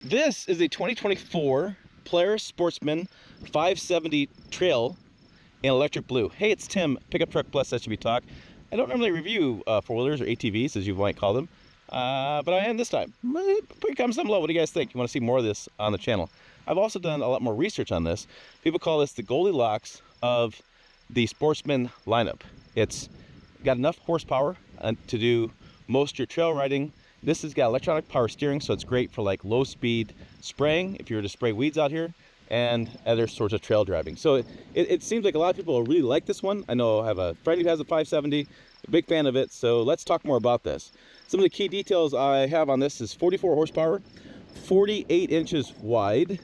This is a 2024 Polaris Sportsman 570 Trail in electric blue. Hey, it's Tim, Pickup Truck Plus SUV Talk. I don't normally review four-wheelers or ATVs, as you might call them, but I am this time. Put your comments down below. What do you guys think? You want to see more of this on the channel? I've also done a lot more research on this. People call this the Goldilocks of the Sportsman lineup. It's got enough horsepower to do most of your trail riding. This has got electronic power steering, so it's great for like low speed spraying if you were to spray weeds out here, and other sorts of trail driving. So it seems like a lot of people really like this one. I know I have a friend who has a 570, a big fan of it. So let's talk more about this. Some of the key details I have on this is 44 horsepower, 48 inches wide,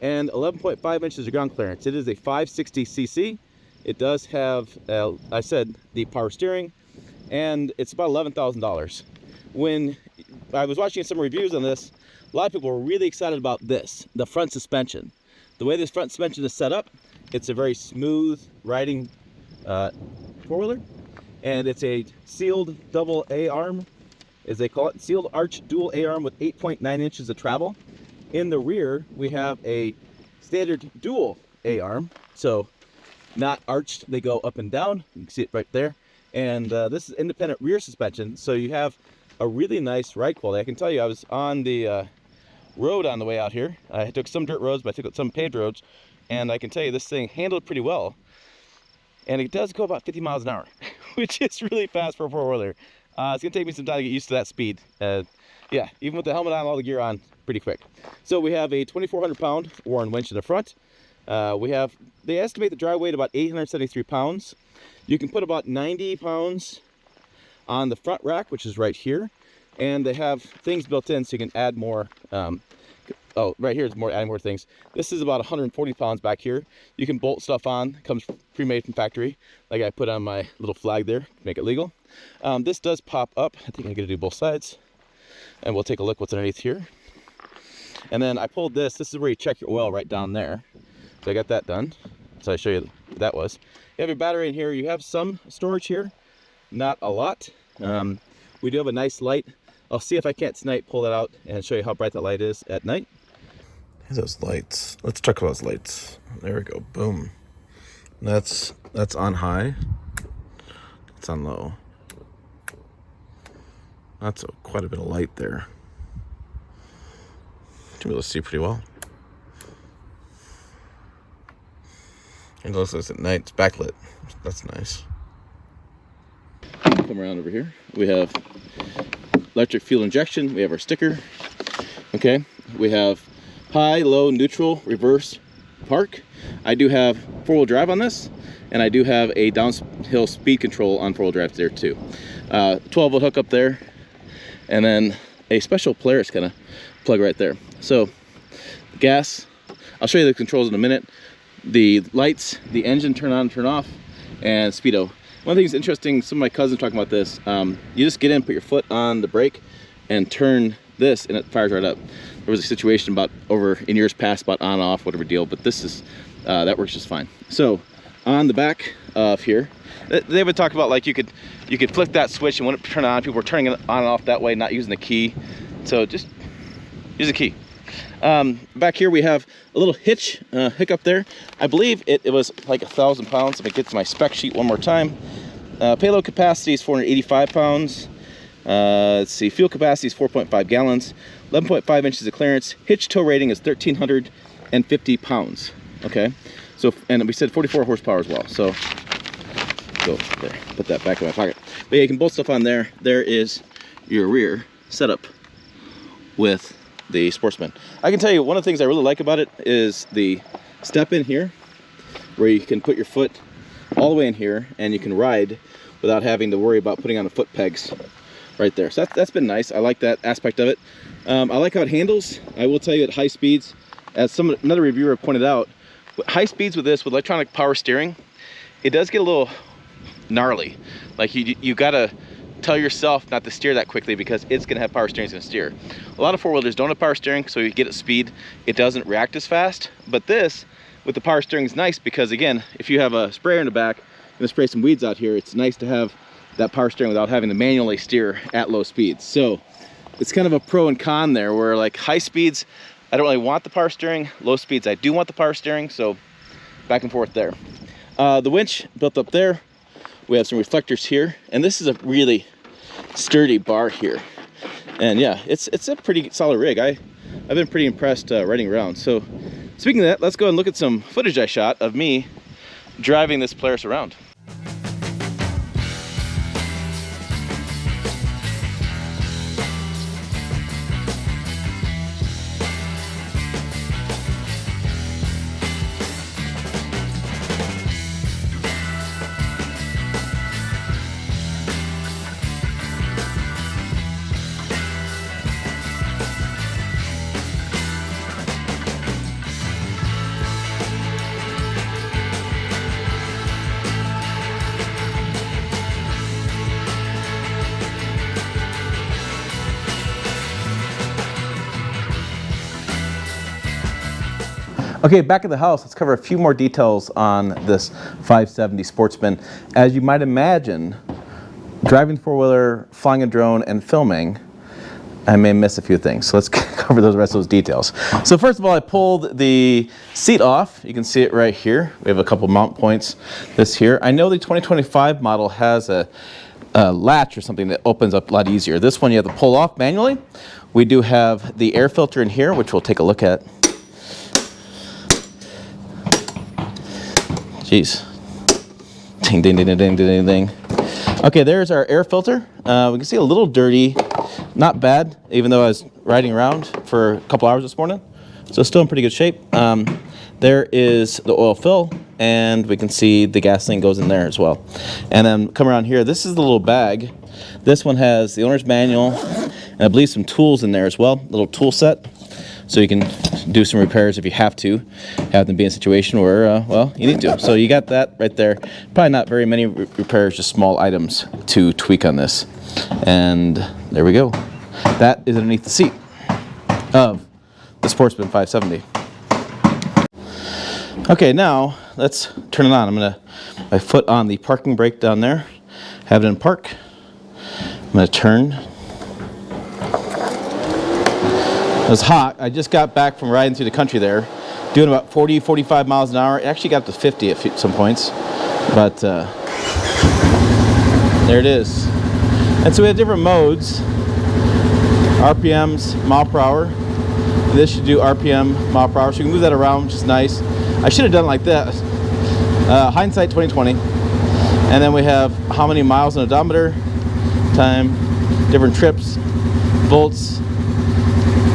and 11.5 inches of ground clearance. It is a 560cc. It does have, I said, the power steering, and it's about $11,000. When I was watching some reviews on this, a lot of people were really excited about this, the front suspension. The way this front suspension is set up, it's a very smooth riding four-wheeler, and it's a sealed double A-arm, as they call it, sealed arch dual A-arm with 8.9 inches of travel. In the rear, we have a standard dual A-arm, so not arched, they go up and down. You can see it right there. And this is independent rear suspension, so you have a really nice ride quality. I can tell you, I was on the road on the way out here. I took some dirt roads, but I took some paved roads, and I can tell you this thing handled pretty well. And it does go about 50 miles an hour, which is really fast for a four-wheeler. It's gonna take me some time to get used to that speed. Yeah, even with the helmet on, all the gear on, pretty quick. So we have a 2,400 pound Warren winch in the front. They estimate the dry weight about 873 pounds. You can put about 90 pounds on the front rack, which is right here, and they have things built in so you can add more. Oh, right here is adding more things. This is about 140 pounds back here. You can bolt stuff on, comes pre-made from factory, like I put on my little flag there to make it legal. This does pop up. I think I'm gonna do both sides, and we'll take a look what's underneath here. And then I pulled this. This is where you check your oil, right down there. So I got that done. So I show you what that was. You have your battery in here. You have some storage here, not a lot. We do have a nice light. I'll see if I can't tonight pull that out and show you how bright that light is at night. Here's those lights. Let's talk about those lights. There we go. Boom. That's on high. It's on low. That's quite a bit of light there. Should be able to see pretty well. And also it's at night. It's backlit. That's nice. Come around over here. We have electric fuel injection. We have our sticker. Okay. We have high, low, neutral, reverse, park. I do have four-wheel drive on this, and I do have a downhill speed control on four-wheel drive there too. 12-volt hookup there, and then a special Polaris kind of plug right there. So gas, I'll show you the controls in a minute. The lights, the engine turn on, turn off, and speedo. One thing that's interesting, some of my cousins talking about this, you just get in, put your foot on the brake, and turn this, and it fires right up. There was a situation about in years past about on off, whatever deal, but this is, that works just fine. So on the back of here, they would talk about like you could flick that switch and when it turn on, people were turning it on and off that way, not using the key. So just use the key. Back here we have a little hitch hiccup there. I believe it was like 1,000 pounds. If I get to my spec sheet one more time, payload capacity is 485 pounds. Let's see, fuel capacity is 4.5 gallons, 11.5 inches of clearance. Hitch tow rating is 1,350 pounds. Okay, so, and we said 44 horsepower as well. So go there, put that back in my pocket. But yeah, you can bolt stuff on there. There is your rear setup with the Sportsman. I can tell you one of the things I really like about it is the step in here, where you can put your foot all the way in here and you can ride without having to worry about putting on the foot pegs right there. So that's been nice. I like that aspect of it. I like how it handles. I will tell you at high speeds, as another reviewer pointed out, high speeds with this, with electronic power steering, it does get a little gnarly. Like you gotta tell yourself not to steer that quickly because it's gonna have power steering, it's gonna steer. A lot of four-wheelers don't have power steering, so you get at speed, it doesn't react as fast. But this, with the power steering, is nice because again, if you have a sprayer in the back and to spray some weeds out here, it's nice to have that power steering without having to manually steer at low speeds. So it's kind of a pro and con there, where like high speeds, I don't really want the power steering. Low speeds, I do want the power steering. So back and forth there. The winch built up there. We have some reflectors here, and this is a really sturdy bar here. And yeah, it's a pretty solid rig. I've been pretty impressed riding around. So speaking of that, let's go and look at some footage I shot of me driving this Polaris around. Okay, back at the house, let's cover a few more details on this 570 Sportsman. As you might imagine, driving four-wheeler, flying a drone, and filming, I may miss a few things. So let's cover the rest of those details. So first of all, I pulled the seat off. You can see it right here. We have a couple mount points. This here. I know the 2025 model has a latch or something that opens up a lot easier. This one you have to pull off manually. We do have the air filter in here, which we'll take a look at. Jeez. Ding, ding, ding, ding, ding, ding, ding. Okay, there's our air filter. We can see a little dirty. Not bad, even though I was riding around for a couple hours this morning. So still in pretty good shape. There is the oil fill, and we can see the gasoline goes in there as well. And then come around here, this is the little bag. This one has the owner's manual, and I believe some tools in there as well, little tool set. So you can do some repairs if you have to be in a situation where, well, you need to. So you got that right there. Probably not very many repairs, just small items to tweak on this. And there we go. That is underneath the seat of the Sportsman 570. Okay, now let's turn it on. I'm gonna my foot on the parking brake down there, have it in park. I'm gonna turn. It was hot. I just got back from riding through the country there, doing about 40, 45 miles an hour. It actually got up to 50 at some points, but there it is. And so we have different modes, RPMs, mile per hour. And this should do RPM, mile per hour, so you can move that around, which is nice. I should have done it like this. Hindsight 2020. And then we have how many miles on odometer, time, different trips, volts,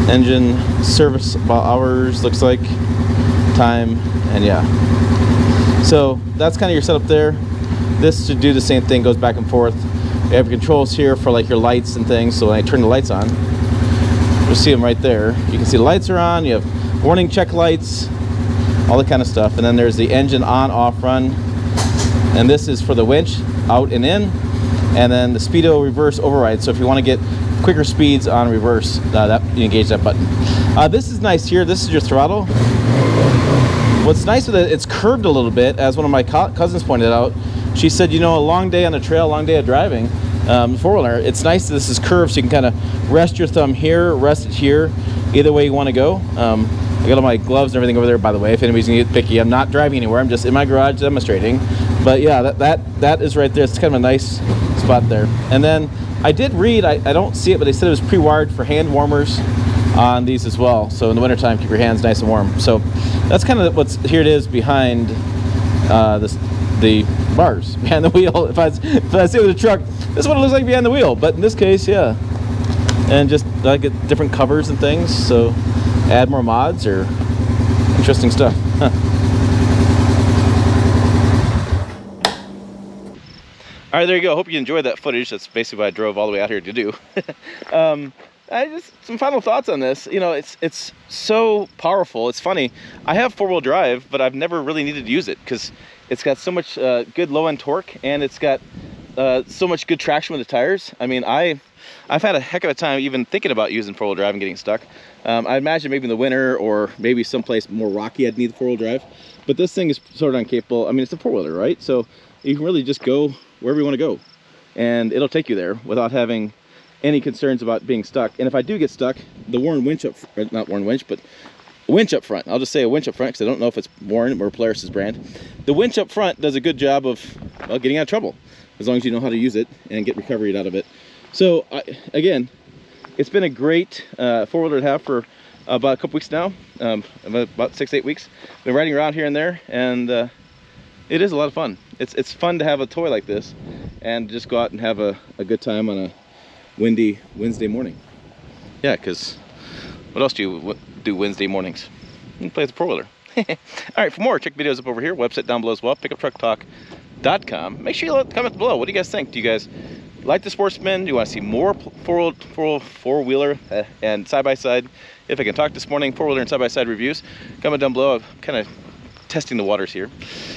engine service about hours, looks like, time, and yeah. So that's kind of your setup there. This should do the same thing, goes back and forth. You have controls here for like your lights and things, so when I turn the lights on, you'll see them right there. You can see the lights are on, you have warning check lights, all that kind of stuff. And then there's the engine on, off, run. And this is for the winch, out and in. And then the speedo reverse override. So if you want to get quicker speeds on reverse, that you engage that button. This is nice here. This is your throttle. What's nice with it, it's curved a little bit, as one of my cousins pointed out. She said, you know, a long day on the trail, a long day of driving, four-wheeler, it's nice that this is curved, so you can kind of rest your thumb here, rest it here, either way you want to go. I got all my gloves and everything over there, by the way, if anybody's gonna get picky. I'm not driving anywhere, I'm just in my garage demonstrating. But yeah, that is right there. It's kind of a nice spot there. And then I did read, I don't see it, but they said it was pre-wired for hand warmers on these as well. So in the wintertime, keep your hands nice and warm. So that's kind of what's, here it is behind the bars, behind the wheel. If I see it with a truck, this is what it looks like behind the wheel. But in this case, yeah. And just get different covers and things, so add more mods or interesting stuff. All right, there you go. Hope you enjoyed that footage. That's basically what I drove all the way out here to do. I just some final thoughts on this. You know, it's so powerful. It's funny. I have four-wheel drive, but I've never really needed to use it because it's got so much good low-end torque, and it's got so much good traction with the tires. I mean, I've had a heck of a time even thinking about using four-wheel drive and getting stuck. I imagine maybe in the winter or maybe someplace more rocky I'd need the four-wheel drive. But this thing is sort of incapable. I mean, it's a four-wheeler, right? So you can really just go wherever you want to go, and it'll take you there without having any concerns about being stuck. And if I do get stuck, the Warren winch not Warren winch, but winch up front. I'll just say a winch up front because I don't know if it's Warren or Polaris's brand. The winch up front does a good job of, well, getting out of trouble, as long as you know how to use it and get recovery out of it. So again, it's been a great four-wheeler to have for about a couple weeks now, about 6-8 weeks. Been riding around here and there, and it is a lot of fun. It's fun to have a toy like this and just go out and have a good time on a windy Wednesday morning. Yeah, because what else do you do Wednesday mornings? You can play with the four-wheeler. All right, for more, check videos up over here. Website down below as well, pickuptrucktalk.com. Make sure you comment below. What do you guys think? Do you guys like the Sportsman? Do you want to see more four-wheeler and side-by-side? If I can talk this morning, four-wheeler and side-by-side reviews, comment down below. I'm kind of testing the waters here.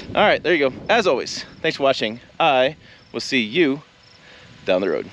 All right, there you go. As always, thanks for watching. I will see you down the road.